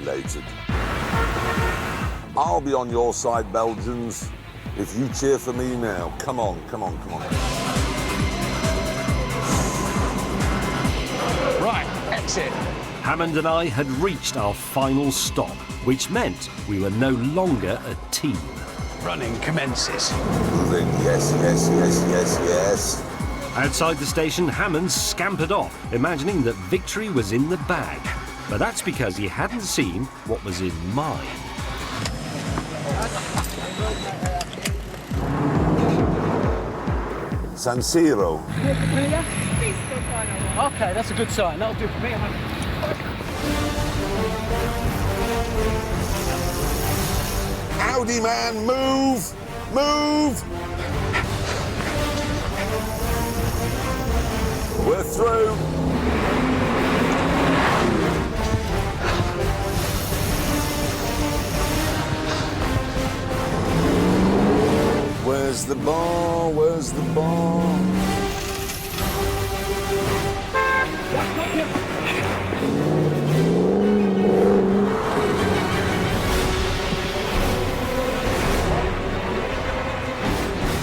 congratulated. I'll be on your side, Belgians, if you cheer for me now. Come on, come on, come on. Right, exit. Hammond and I had reached our final stop, which meant we were no longer a team. Running commences. Moving, yes, yes, yes, yes, yes. Outside the station, Hammond scampered off, imagining that victory was in the bag. But that's because he hadn't seen what was in mine. San Siro. OK, that's a good sign. That'll do for me. Howdy, man, move! Move! We're through. Where's the bar? Where's the bar?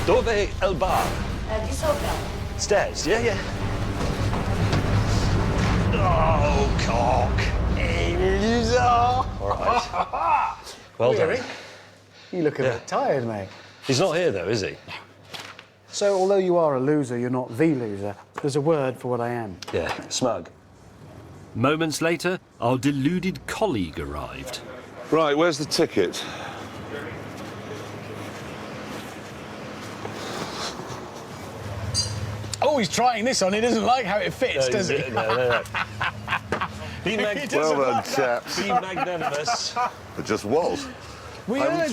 Dove el bar? Di sopra. Stairs, yeah, yeah. Oh, cock. Hey, loser. All right. Well done. Weary. You look a bit tired, mate. He's not here, though, is he? So, although you are a loser, you're not the loser. There's a word for what I am. Yeah, smug. Moments later, our deluded colleague arrived. Right, where's the ticket? Oh, he's trying this on. He doesn't like how it fits, does he? No. Be Well done, chaps. Be magnanimous. It just was. We I urge